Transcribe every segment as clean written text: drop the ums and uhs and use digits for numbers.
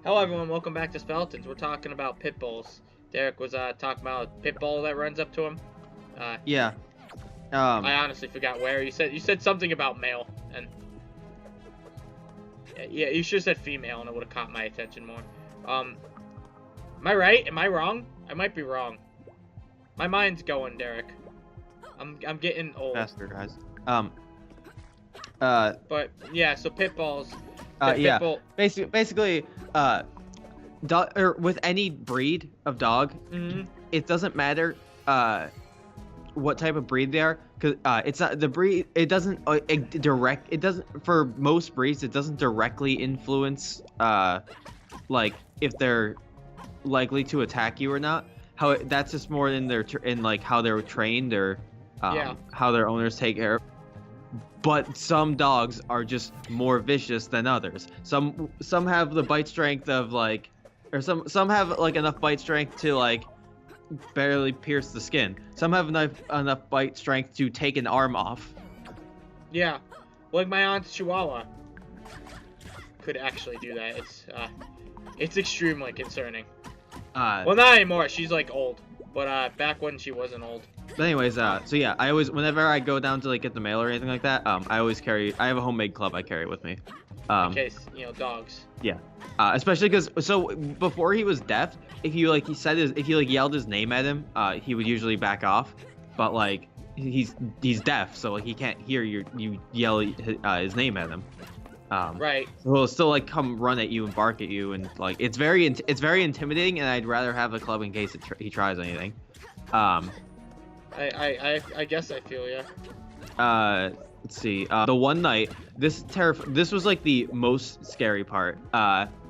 Hello everyone, welcome back to Speletons. We're talking about pit bulls. Derek was talking about a pit bull that runs up to him. Yeah. I honestly forgot where. You said something about male, and yeah, you should have said female, and it would have caught my attention more. Am I right? Am I wrong? I might be wrong. My mind's going, Derek. I'm getting old. Faster, guys. But yeah, so pit bulls. Yeah. Pit bull. Basically, dog or with any breed of dog, it doesn't matter what type of breed they are, because it's not the breed. It doesn't it doesn't, for most breeds, it doesn't directly influence like if they're likely to attack you or not. That's just more in like how they're trained, or how their owners take care of. But some dogs are just more vicious than others. Some have the bite strength of like, or some have like enough bite strength to like barely pierce the skin. Some have enough bite strength to take an arm off. Yeah, like my aunt's Chihuahua could actually do that. It's extremely concerning. Well, not anymore. She's like old, but back when she wasn't old. But anyways, so yeah, I always, whenever I go down to like get the mail or anything like that, I have a homemade club I carry with me. In case, dogs. Yeah. Especially because, so before he was deaf, if you yelled his name at him, he would usually back off. But like he's deaf, so like he can't hear you yell his name at him. Right. So he'll still like come run at you and bark at you, and like it's very intimidating, and I'd rather have a club in case he tries anything. I guess I feel ya. Let's see. The one night, this was like the most scary part.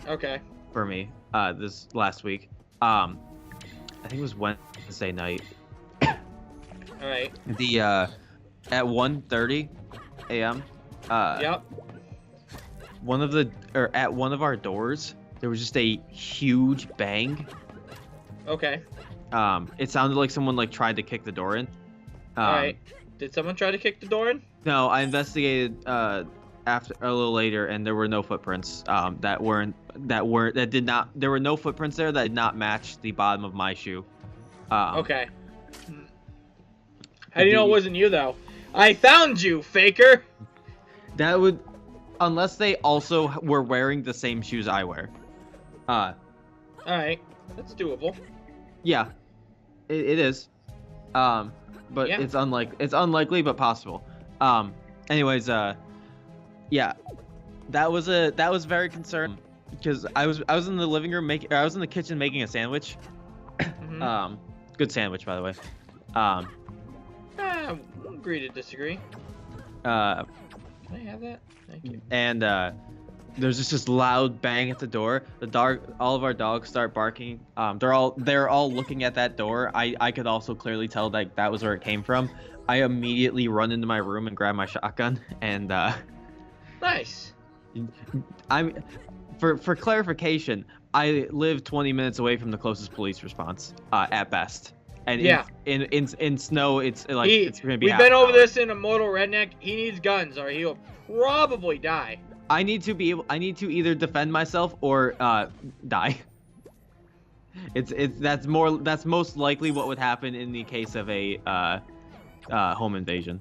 Okay. For me, this last week. I think it was Wednesday night. All right. At 1:30 a.m. Yep. At one of our doors, there was just a huge bang. Okay. It sounded like someone like tried to kick the door in. All right. Did someone try to kick the door in? No, I investigated after a little later, and there were no footprints. There were no footprints there that did not match the bottom of my shoe. Okay. How do you know it wasn't you though? I found you, faker. That would, unless they also were wearing the same shoes I wear. All right, that's doable. Yeah, it is. But yeah. It's unlikely, but possible. Anyways, yeah, that was very concerning, because I was in the living room I was in the kitchen making a sandwich. Good sandwich, by the way. Agree to disagree. Can I have that? Thank you. And there's just this loud bang at the door. All of our dogs start barking. They're all looking at that door. I could also clearly tell that was where it came from. I immediately run into my room and grab my shotgun, and nice. For clarification, I live 20 minutes away from the closest police response, at best. And yeah, in snow, it's like it's gonna be. We've been over this in Immortal Redneck. He needs guns, or he'll probably die. I need to either defend myself or die. That's most likely what would happen in the case of a home invasion.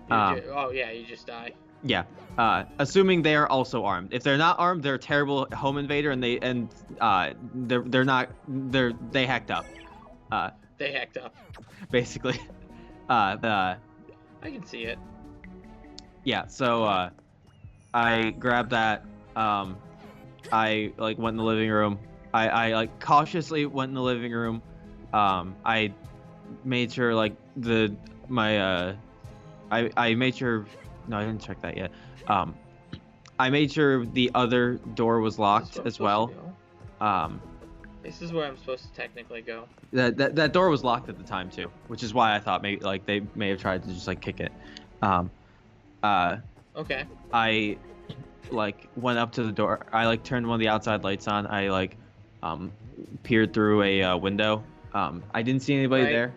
You just die. Yeah. Assuming they are also armed. If they're not armed, they're a terrible home invader, and they hacked up. They hacked up. Basically. I can see it. Yeah. So I grabbed that. I like went in the living room. I like cautiously went in the living room. I made sure like I made sure. No, I didn't check that yet. I made sure the other door was locked as well. This is where I'm supposed to technically go. That door was locked at the time too, which is why I thought maybe like they may have tried to just like kick it. Okay. I like went up to the door. I like turned one of the outside lights on. I like peered through a window. I didn't see anybody there,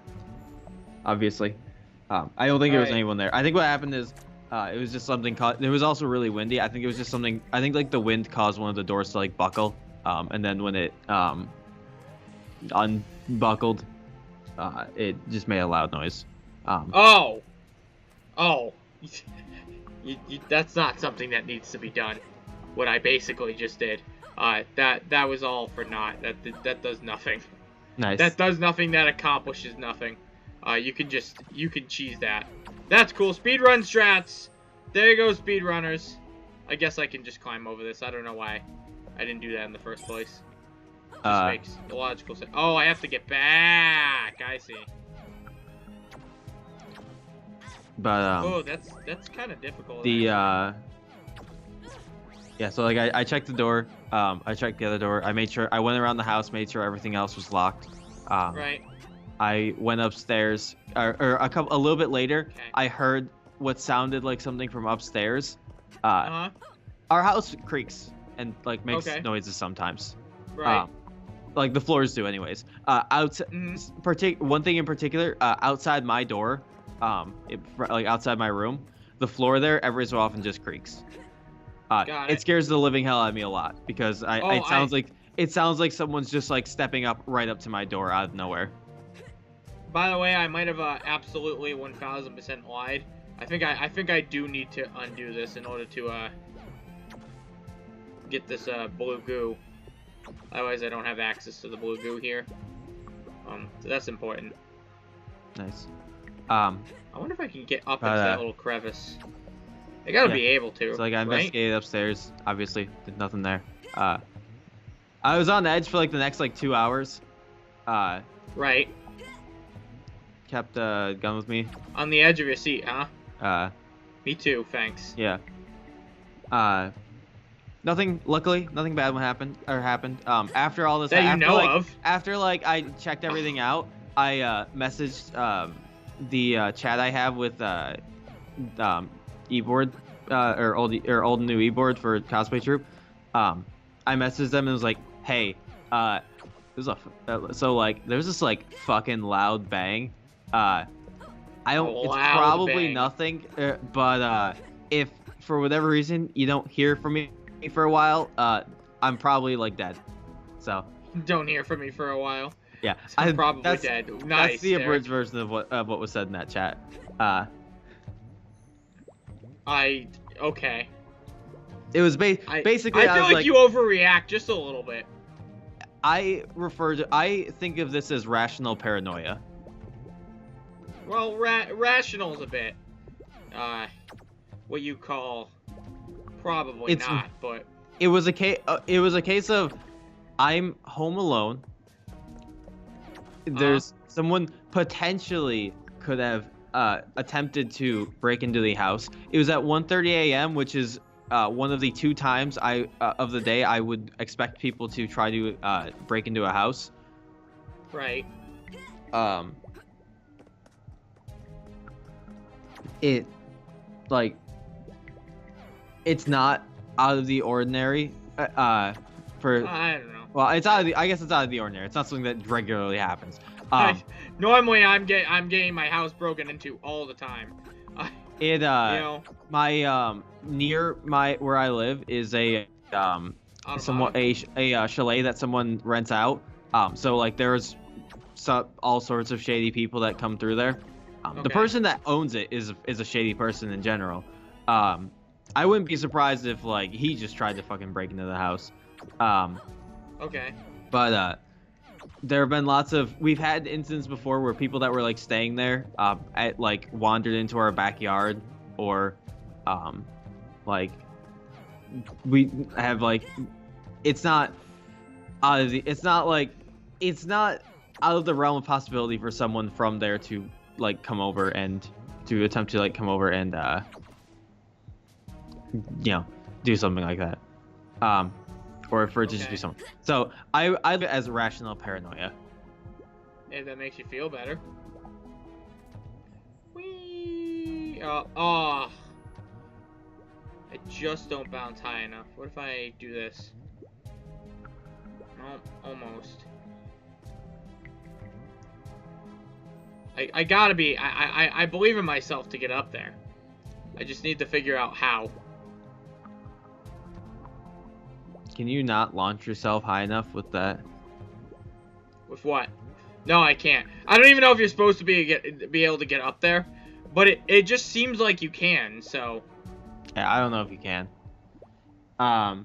obviously. I don't think there was anyone there. I think what happened is It was just something. It was also really windy. I think it was just something. I think like the wind caused one of the doors to like buckle. And then when it unbuckled, it just made a loud noise. Oh. That's not something that needs to be done. What I basically just did. That was all for naught. That does nothing. Nice. That does nothing. That accomplishes nothing. You can cheese that. That's cool. Speedrun strats. There you go, speedrunners. I guess I can just climb over this. I don't know why I didn't do that in the first place. Just makes logical sense. Oh, I have to get back. I see. But oh, that's kind of difficult. Yeah, so like I checked the door. I checked the other door. I made sure I went around the house, made sure everything else was locked. Right. I went upstairs, or a little bit later. Okay. I heard what sounded like something from upstairs. Our house creaks and like makes noises sometimes. Right. Like the floors do, anyways. One thing in particular, outside my door, like outside my room, the floor there every so often just creaks. It scares the living hell out of me a lot because it sounds like someone's just like stepping up right up to my door out of nowhere. By the way, I might have absolutely 1000% lied. I think I do need to undo this in order to get this blue goo. Otherwise, I don't have access to the blue goo here. So that's important. Nice. I wonder if I can get up into that little crevice. I gotta be able to. So like I investigated upstairs. Obviously, there's nothing there. I was on edge for like the next like 2 hours. Right. Kept a gun with me. On the edge of your seat, huh? Me too. Thanks. Yeah. Luckily, nothing bad happened. After all this, that you know of. After like I checked everything out, I messaged the chat I have with eBoard or old and new eBoard for cosplay troop. I messaged them and was like, hey, so like there's this like fucking loud bang. It's probably bang. nothing, but if for whatever reason you don't hear from me for a while, I'm probably like dead. So don't hear from me for a while. Yeah, I'm probably dead. Nice. That's the abridged version of what was said in that chat. Okay. It was basically. I feel like you overreact just a little bit. I think of this as rational paranoia. Well, rational's a bit, what you call, probably not, but. It was a case of, I'm home alone. There's someone potentially could have attempted to break into the house. It was at 1:30 a.m., which is one of the 2 times of the day I would expect people to try to break into a house. Right. It's not out of the ordinary. I don't know. Well, I guess it's out of the ordinary. It's not something that regularly happens. Normally, I'm getting my house broken into all the time. You know, my near where I live is a chalet that someone rents out. So like there's all sorts of shady people that come through there. The person that owns it is a shady person in general. I wouldn't be surprised if like he just tried to fucking break into the house. Okay. But there have been we've had incidents before where people that were like staying there like wandered into our backyard, or like we have like it's not out of the realm of possibility for someone from there to like come over and to attempt to like come over and do something like that. Or for it to just be something. So I view it as rational paranoia. If that makes you feel better. Whee! I just don't bounce high enough. What if I do this? No, almost. I gotta be. I believe in myself to get up there. I just need to figure out how. Can you not launch yourself high enough with that? With what? No, I can't. I don't even know if you're supposed to be able to get up there, but it just seems like you can. So. Yeah, I don't know if you can. And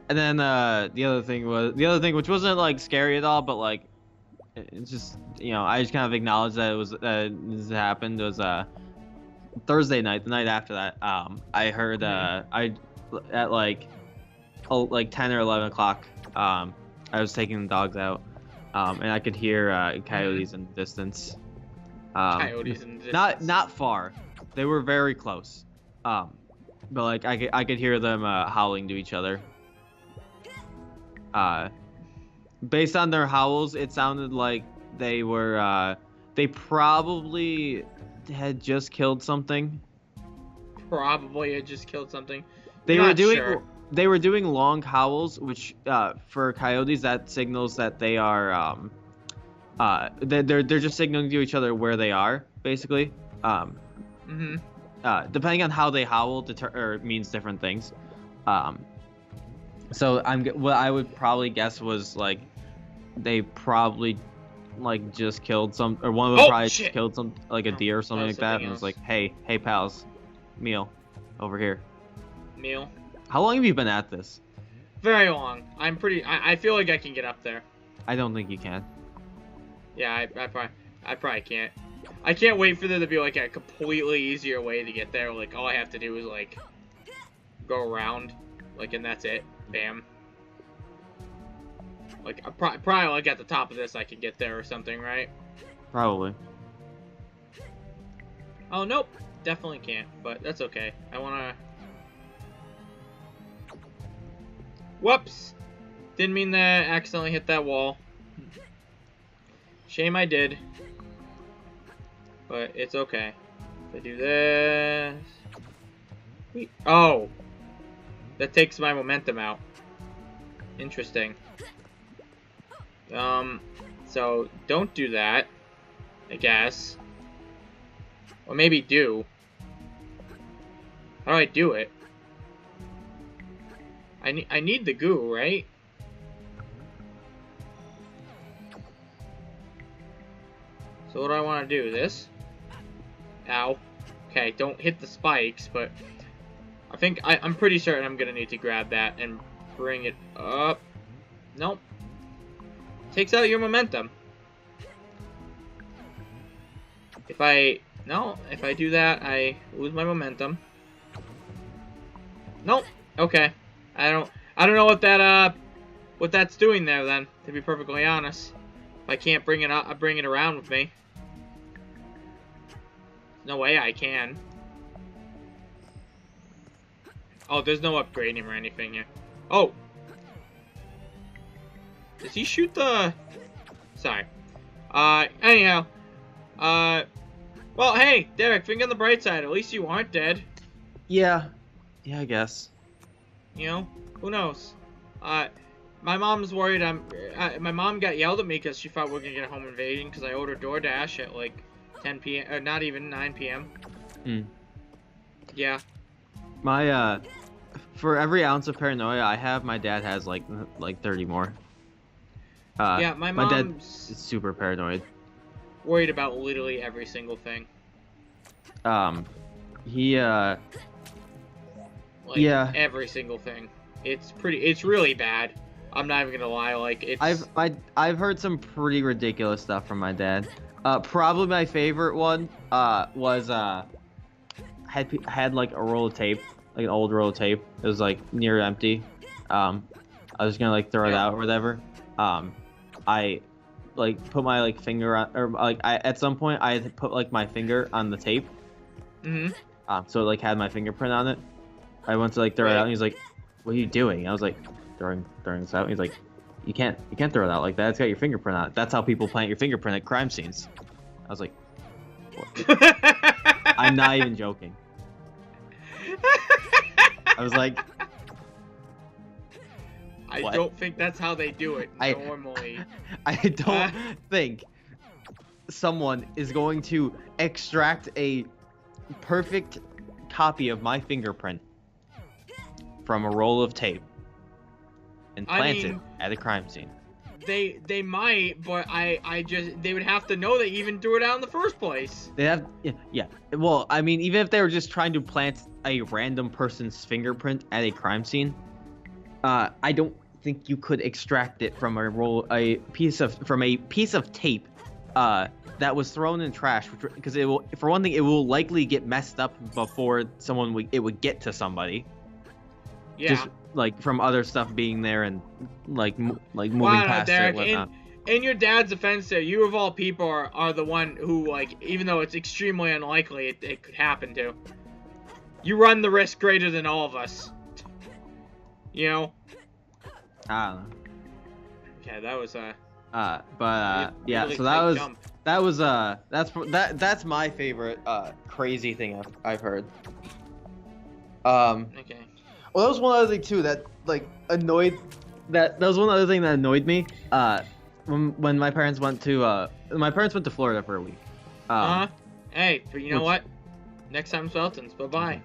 then the other thing, which wasn't like scary at all, but like it's just, you know, I just kind of acknowledged that it was this happened. It was Thursday night, the night after that. I heard I at like 10 or 11 o'clock. I was taking the dogs out, and I could hear coyotes in the distance. Coyotes in the distance. Not far. They were very close. But like I could hear them howling to each other. Based on their howls, it sounded like they were they probably had just killed something. Probably had just killed something. They were doing long howls, which for coyotes that signals that they are they're just signaling to each other where they are, basically. Depending on how they howl means different things. So what I would probably guess was like they probably like just killed one of them probably just killed like a deer or something like that, and was like, hey pals, meal over here. Meal. How long have you been at this? Very long. I feel like I can get up there. I don't think you can. Yeah, I probably can't. I can't wait for there to be like a completely easier way to get there. Like all I have to do is like go around, like, and that's it. Bam. Like probably like at the top of this I can get there or something, right? Probably. Oh nope, definitely can't. But that's okay. I wanna. Whoops! Didn't mean to accidentally hit that wall. Shame I did. But it's okay. If I do this... Oh! That takes my momentum out. Interesting. So don't do that, I guess. Or maybe do. How do I do it? I need the goo, right? So what do I want to do? This? Ow. Okay, don't hit the spikes, but I'm pretty certain I'm gonna need to grab that and bring it up. Nope. Takes out your momentum. If I do that, I lose my momentum. Nope. Okay. I don't know what that's doing there then, to be perfectly honest. If I can't bring it up, I bring it around with me. No way I can. Oh, there's no upgrading or anything here. Oh! Does he shoot the... Sorry. Anyhow. Well, hey, Derek, think on the bright side. At least you aren't dead. Yeah. Yeah, I guess. You know? Who knows? My mom's worried my mom got yelled at me because she thought we were going to get a home invasion because I ordered DoorDash at, like, 10 p.m. Or not even 9 p.m. Yeah. My, for every ounce of paranoia I have, my dad has, like 30 more. Yeah, my dad is super paranoid. Worried about literally every single thing. Yeah. Every single thing. It's really bad. I'm not even gonna lie, like, it's... I've heard some pretty ridiculous stuff from my dad. Probably my favorite one, was, had like a roll of tape, like an old roll of tape. It was like near empty. I was gonna like throw it out or whatever. I like put my like finger on, or like at some point I had to put like my finger on the tape. So it like had my fingerprint on it. I went to like throw it out, and he's like, "What are you doing?" I was like, throwing this out. And he's like, you can't throw it out like that. It's got your fingerprint on it. That's how people plant your fingerprint at crime scenes. I was like, what? I'm not even joking. I was like, I don't think that's how they do it normally. I don't think someone is going to extract a perfect copy of my fingerprint from a roll of tape and plant it at a crime scene. They might, but they would have to know that you even threw it out in the first place. They have, yeah. Well, I mean, even if they were just trying to plant a random person's fingerprint at a crime scene, I don't think you could extract it from a piece of tape that was thrown in trash, because it will, for one thing, it will likely get messed up before it would get to somebody. Yeah. Just like from other stuff being there and like moving past Derek, it and whatnot. In your dad's defense there, you of all people are the one who, like, even though it's extremely unlikely it could happen to, you run the risk greater than all of us. You know? I don't know. Okay, that was yeah, really so that's my favorite crazy thing I've heard. Okay. Well, that was one other thing too that like annoyed. That was one other thing that annoyed me. When my parents went to Florida for a week. Hey, but you know what? Next time, Speletons. Bye bye.